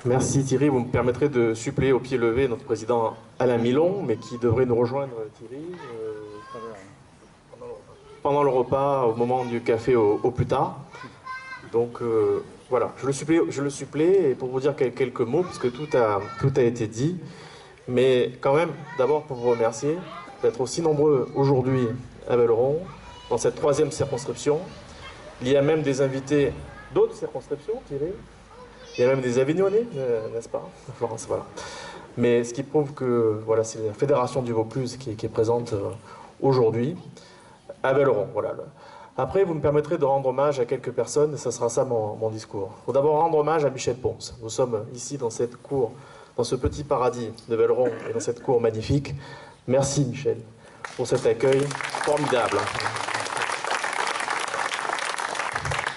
Merci Thierry, vous me permettrez de suppléer au pied levé notre président Alain Milon, mais qui devrait nous rejoindre, Thierry, pendant le repas, au moment du café au plus tard. Donc voilà, je le supplée et pour vous dire quelques mots, puisque tout a été dit, mais quand même, d'abord pour vous remercier d'être aussi nombreux aujourd'hui à Belleron, dans cette 3e circonscription. Il y a même des invités d'autres circonscriptions, Thierry. Il y a même des Avignonnais, n'est-ce pas, Florence, voilà. Mais ce qui prouve que voilà, c'est la Fédération du Vaucluse qui est présente aujourd'hui à Belleron. Voilà. Après, vous me permettrez de rendre hommage à quelques personnes, et ce sera ça mon discours. Il faut d'abord rendre hommage à Michel Pons. Nous sommes ici dans cette cour, dans ce petit paradis de Belleron, et dans cette cour magnifique. Merci Michel pour cet accueil formidable.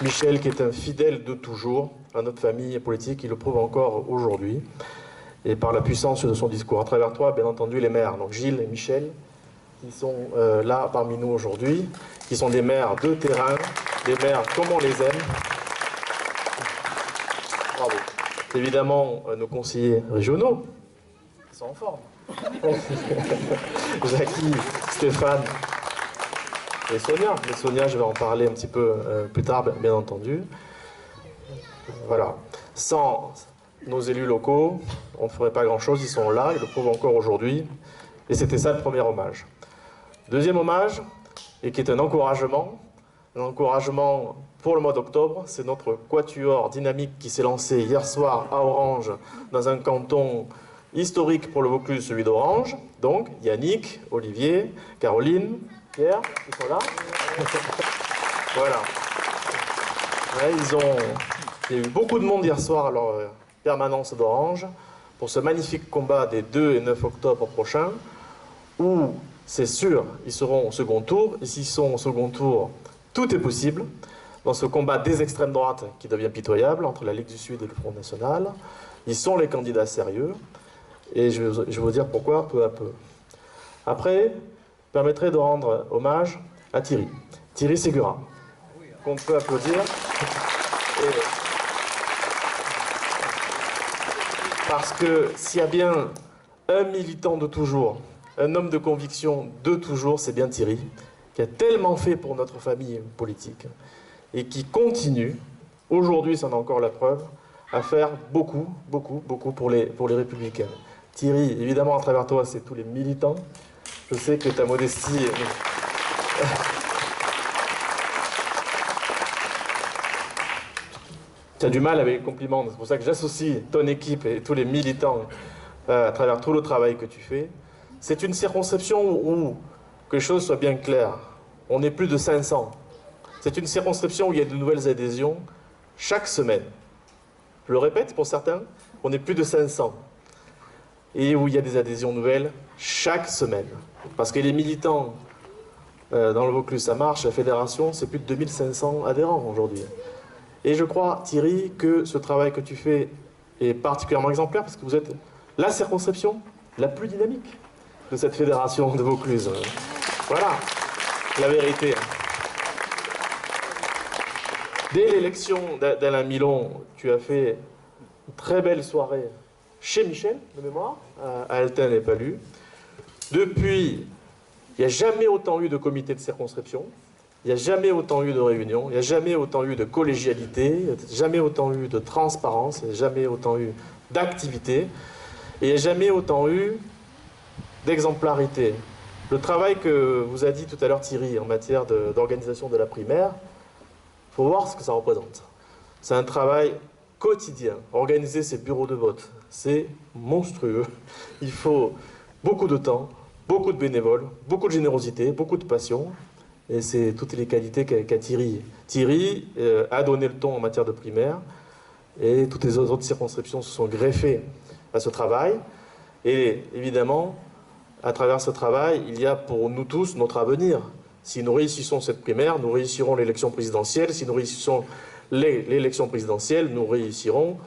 Michel qui est un fidèle de toujours à notre famille politique, il le prouve encore aujourd'hui, et par la puissance de son discours. À travers toi, bien entendu, les maires, donc Gilles et Michel, qui sont là parmi nous aujourd'hui, qui sont des maires de terrain, des maires comme on les aime. Bravo. Évidemment, nos conseillers régionaux, qui sont en forme. Jackie, Stéphane et Sonia. Mais Sonia, je vais en parler un petit peu plus tard, bien entendu. Voilà. Sans nos élus locaux, on ne ferait pas grand-chose. Ils sont là, ils le prouvent encore aujourd'hui. Et c'était ça le premier hommage. Deuxième hommage, et qui est un encouragement pour le mois d'octobre, c'est notre quatuor dynamique qui s'est lancé hier soir à Orange, dans un canton historique pour le Vaucluse, celui d'Orange. Donc, Yannick, Olivier, Caroline, Pierre, ils sont là. Voilà. Ouais, il y a eu beaucoup de monde hier soir à leur permanence d'Orange pour ce magnifique combat des 2 et 9 octobre prochains, où, c'est sûr, ils seront au second tour. Et s'ils sont au second tour, tout est possible dans ce combat des extrêmes droites qui devient pitoyable entre la Ligue du Sud et le Front National. Ils sont les candidats sérieux. Et je vais vous dire pourquoi peu à peu. Après, permettrai de rendre hommage à Thierry. Thierry Ségura, qu'on peut applaudir. Parce que s'il y a bien un militant de toujours, un homme de conviction de toujours, c'est bien Thierry, qui a tellement fait pour notre famille politique et qui continue, aujourd'hui c'en est encore la preuve, à faire beaucoup, beaucoup, beaucoup pour les Républicains. Thierry, évidemment, à travers toi, c'est tous les militants. Je sais que ta modestie... Tu as du mal avec les compliments, c'est pour ça que j'associe ton équipe et tous les militants à travers tout le travail que tu fais. C'est une circonscription où, que les choses soient bien claires, on est plus de 500. C'est une circonscription où il y a de nouvelles adhésions chaque semaine. Je le répète pour certains, on est plus de 500. Et où il y a des adhésions nouvelles chaque semaine. Parce que les militants dans le Vaucluse, ça marche, la fédération, c'est plus de 2500 adhérents aujourd'hui. Et je crois, Thierry, que ce travail que tu fais est particulièrement exemplaire parce que vous êtes la circonscription la plus dynamique de cette fédération de Vaucluse. Voilà, la vérité. Dès l'élection d'Alain Milon, tu as fait une très belle soirée chez Michel, de mémoire, à Alten et Palu. Depuis, il n'y a jamais autant eu de comité de circonscription, il n'y a jamais autant eu de réunions, il n'y a jamais autant eu de collégialité, il n'y a jamais autant eu de transparence, il n'y a jamais autant eu d'activité, et il n'y a jamais autant eu d'exemplarité. Le travail que vous a dit tout à l'heure Thierry en matière d'organisation de la primaire, il faut voir ce que ça représente. C'est un travail quotidien. Organiser ces bureaux de vote, c'est monstrueux. Il faut beaucoup de temps, beaucoup de bénévoles, beaucoup de générosité, beaucoup de passion. Et c'est toutes les qualités qu'a Thierry. Thierry a donné le ton en matière de primaire et toutes les autres circonscriptions se sont greffées à ce travail. Et évidemment, à travers ce travail, il y a pour nous tous notre avenir. Si nous réussissons cette primaire, nous réussirons l'élection présidentielle. Si nous réussissons l'élection présidentielle, nous réussirons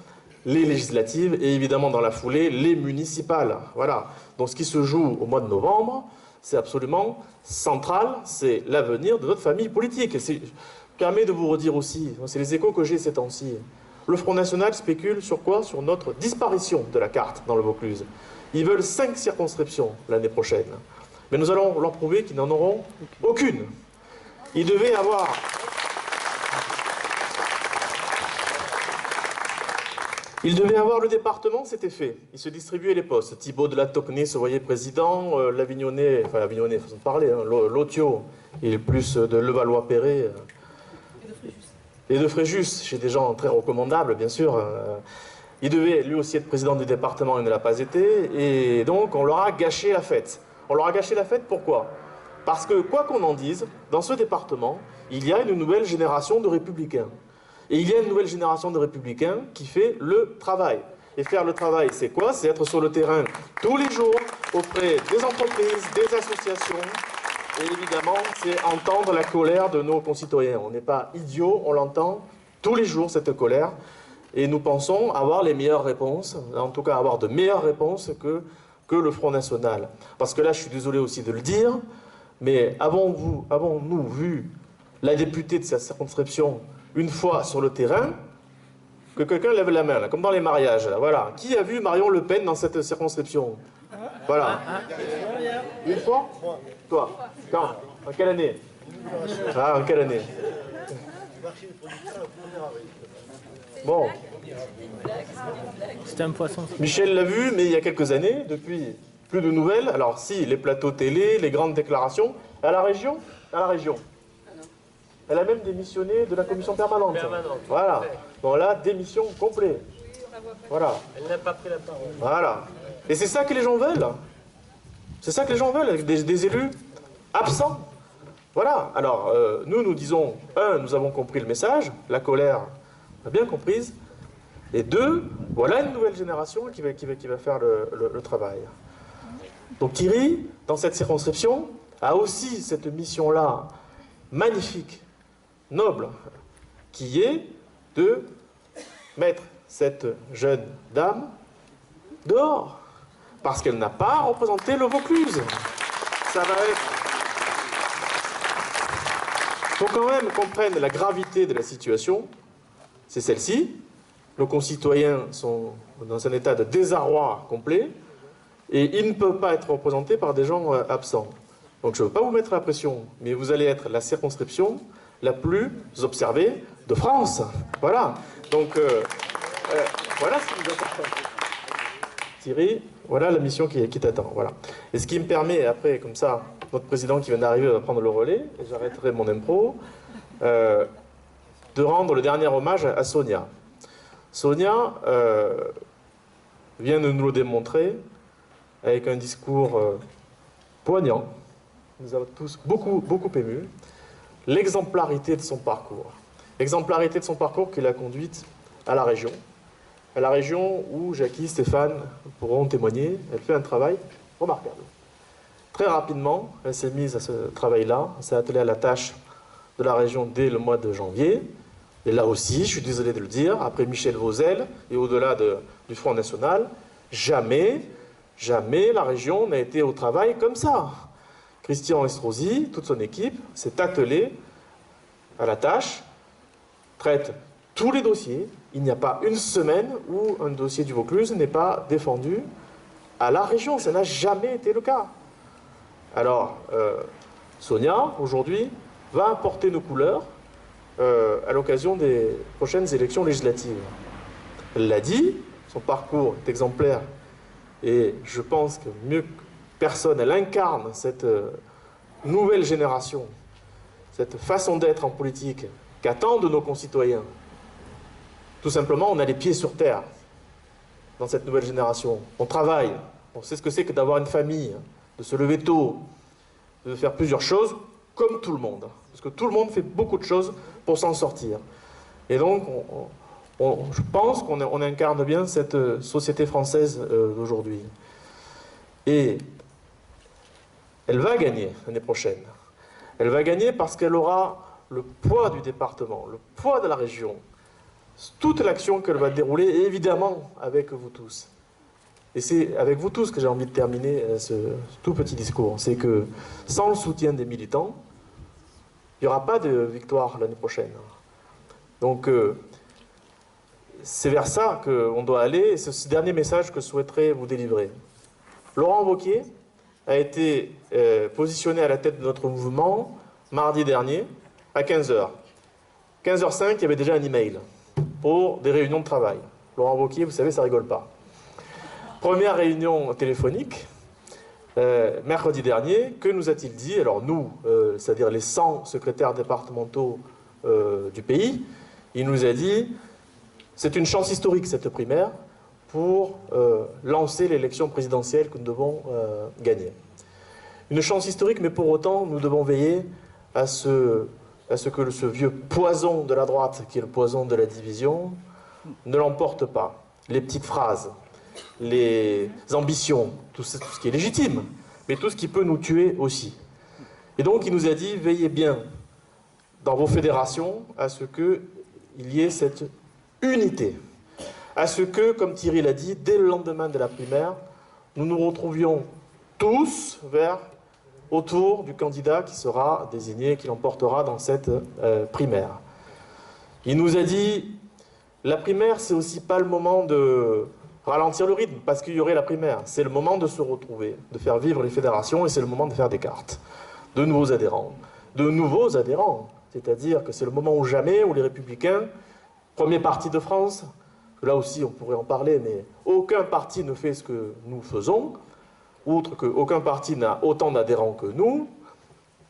les législatives et évidemment dans la foulée, les municipales. Voilà. Donc ce qui se joue au mois de novembre, c'est absolument central, c'est l'avenir de notre famille politique. Et je permets de vous redire aussi, c'est les échos que j'ai ces temps-ci. Le Front National spécule sur quoi? Sur notre disparition de la carte dans le Vaucluse. Ils veulent 5 circonscriptions l'année prochaine. Mais nous allons leur prouver qu'ils n'en auront aucune. Ils devaient avoir... Il devait avoir le département, c'était fait. Il se distribuait les postes. Thibaut de la Tocnay se voyait président, l'Avignonnais, enfin l'Avignonnais, façon de parler, hein, Lotio, il est plus de Levallois-Perret. Et de Fréjus, chez des gens très recommandables, bien sûr. Il devait lui aussi être président du département, il ne l'a pas été. Et donc, on leur a gâché la fête. On leur a gâché la fête, pourquoi? Parce que, quoi qu'on en dise, dans ce département, il y a une nouvelle génération de républicains. Et il y a une nouvelle génération de républicains qui fait le travail. Et faire le travail, c'est quoi? C'est être sur le terrain tous les jours auprès des entreprises, des associations. Et évidemment, c'est entendre la colère de nos concitoyens. On n'est pas idiots, on l'entend tous les jours, cette colère. Et nous pensons avoir les meilleures réponses, en tout cas avoir de meilleures réponses que le Front National. Parce que là, je suis désolé aussi de le dire, mais avons-nous vu la députée de sa circonscription une fois sur le terrain? Que quelqu'un lève la main, là, comme dans les mariages. Là, voilà. Qui a vu Marion Le Pen dans cette circonscription? Voilà. Une fois? Toi. Quand? En quelle année? Ah, en quelle année? Bon. C'était un poisson. Michel l'a vu, mais il y a quelques années, depuis plus de nouvelles. Alors si, les plateaux télé, les grandes déclarations. À la région? À la région. Elle a même démissionné de la commission permanente. Voilà. Bon là, démission complète. Voilà. Elle n'a pas pris la parole. Voilà. Et c'est ça que les gens veulent. C'est ça que les gens veulent, des élus absents. Voilà. Alors, nous disons, nous avons compris le message, la colère, on a bien comprise. Et 2, voilà une nouvelle génération qui va faire le travail. Donc Thierry, dans cette circonscription, a aussi cette mission-là magnifique, noble, qui est de mettre cette jeune dame dehors. Parce qu'elle n'a pas représenté le Vaucluse. Ça va être... Il faut quand même qu'on prenne la gravité de la situation. C'est celle-ci. Nos concitoyens sont dans un état de désarroi complet. Et ils ne peuvent pas être représentés par des gens absents. Donc je ne veux pas vous mettre la pression, mais vous allez être la circonscription la plus observée de France. Voilà. Donc voilà ce qui nous attend. Thierry, voilà la mission qui t'attend. Voilà. Et ce qui me permet, après, comme ça, notre président qui vient d'arriver va prendre le relais, et j'arrêterai mon impro, de rendre le dernier hommage à Sonia. Sonia vient de nous le démontrer avec un discours poignant. Nous avons tous beaucoup émus. L'exemplarité de son parcours. L'exemplarité de son parcours qui l'a conduite à la région. À la région où Jackie, Stéphane pourront témoigner. Elle fait un travail remarquable. Très rapidement, elle s'est mise à ce travail-là. Elle s'est attelée à la tâche de la région dès le mois de janvier. Et là aussi, je suis désolé de le dire, après Michel Vauzel et au-delà du Front National, jamais la région n'a été au travail comme ça. Christian Estrosi, toute son équipe, s'est attelé à la tâche, traite tous les dossiers. Il n'y a pas une semaine où un dossier du Vaucluse n'est pas défendu à la région. Ça n'a jamais été le cas. Alors, Sonia, aujourd'hui, va porter nos couleurs à l'occasion des prochaines élections législatives. Elle l'a dit, son parcours est exemplaire et je pense que mieux que personne, elle incarne cette nouvelle génération, cette façon d'être en politique qu'attendent nos concitoyens. Tout simplement, on a les pieds sur terre dans cette nouvelle génération. On travaille, on sait ce que c'est que d'avoir une famille, de se lever tôt, de faire plusieurs choses comme tout le monde. Parce que tout le monde fait beaucoup de choses pour s'en sortir. Et donc, je pense qu'on incarne bien cette société française d'aujourd'hui. Et elle va gagner l'année prochaine. Elle va gagner parce qu'elle aura le poids du département, le poids de la région, toute l'action qu'elle va dérouler, et évidemment avec vous tous. Et c'est avec vous tous que j'ai envie de terminer ce tout petit discours. C'est que sans le soutien des militants, il n'y aura pas de victoire l'année prochaine. Donc, c'est vers ça qu'on doit aller, et c'est ce dernier message que je souhaiterais vous délivrer. Laurent Wauquiez a été positionné à la tête de notre mouvement mardi dernier à 15h. 15h05, il y avait déjà un email pour des réunions de travail. Laurent Wauquiez, vous savez, ça rigole pas. Première réunion téléphonique, mercredi dernier, que nous a-t-il dit? Alors nous, c'est-à-dire les 100 secrétaires départementaux du pays, il nous a dit c'est une chance historique cette primaire pour lancer l'élection présidentielle que nous devons gagner. Une chance historique, mais pour autant, nous devons veiller à ce que ce vieux poison de la droite, qui est le poison de la division, ne l'emporte pas. Les petites phrases, les ambitions, tout ce qui est légitime, mais tout ce qui peut nous tuer aussi. Et donc, il nous a dit, veillez bien dans vos fédérations à ce qu'il y ait cette unité, à ce que, comme Thierry l'a dit, dès le lendemain de la primaire, nous nous retrouvions tous autour du candidat qui sera désigné, qui l'emportera dans cette primaire. Il nous a dit, la primaire, c'est aussi pas le moment de ralentir le rythme, parce qu'il y aurait la primaire. C'est le moment de se retrouver, de faire vivre les fédérations, et c'est le moment de faire des cartes, de nouveaux adhérents. C'est-à-dire que c'est le moment ou jamais où les Républicains, premier parti de France, là aussi on pourrait en parler, mais aucun parti ne fait ce que nous faisons, outre qu'aucun parti n'a autant d'adhérents que nous,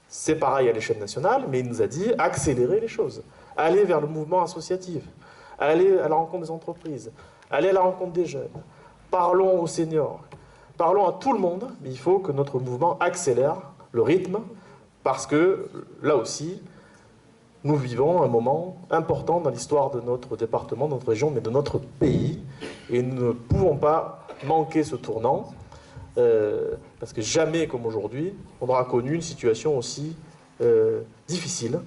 c'est pareil à l'échelle nationale, mais il nous a dit accélérer les choses, aller vers le mouvement associatif, aller à la rencontre des entreprises, aller à la rencontre des jeunes, parlons aux seniors, parlons à tout le monde, mais il faut que notre mouvement accélère le rythme, parce que là aussi, nous vivons un moment important dans l'histoire de notre département, de notre région, mais de notre pays, et nous ne pouvons pas manquer ce tournant, parce que jamais comme aujourd'hui, on aura connu une situation aussi difficile.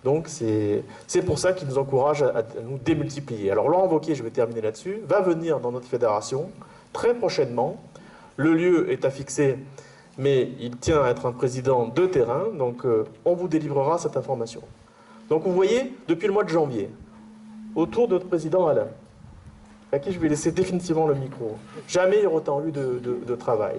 Donc c'est pour ça qu'il nous encourage à nous démultiplier. Alors Laurent Wauquiez, je vais terminer là-dessus, va venir dans notre fédération très prochainement. Le lieu est à fixer, mais il tient à être un président de terrain, donc on vous délivrera cette information. Donc vous voyez, depuis le mois de janvier, autour de notre président Alain, à qui je vais laisser définitivement le micro, jamais il y aura autant eu de travail.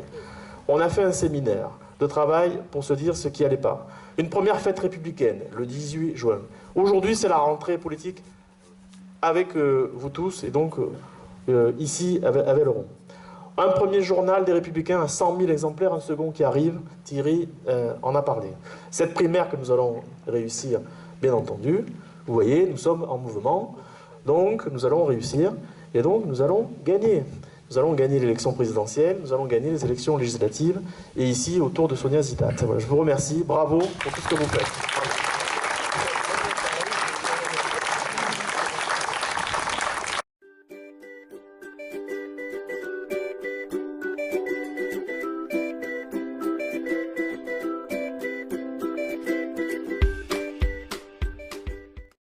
On a fait un séminaire de travail pour se dire ce qui n'allait pas. Une première fête républicaine, le 18 juin. Aujourd'hui, c'est la rentrée politique avec vous tous, et donc ici, avec Laurent. Un premier journal des Républicains à 100 000 exemplaires, un second qui arrive, Thierry en a parlé. Cette primaire que nous allons réussir, bien entendu, vous voyez, nous sommes en mouvement, donc nous allons réussir, et donc nous allons gagner. Nous allons gagner l'élection présidentielle, nous allons gagner les élections législatives, et ici, autour de Sonia Zitat. Voilà, je vous remercie, bravo pour tout ce que vous faites.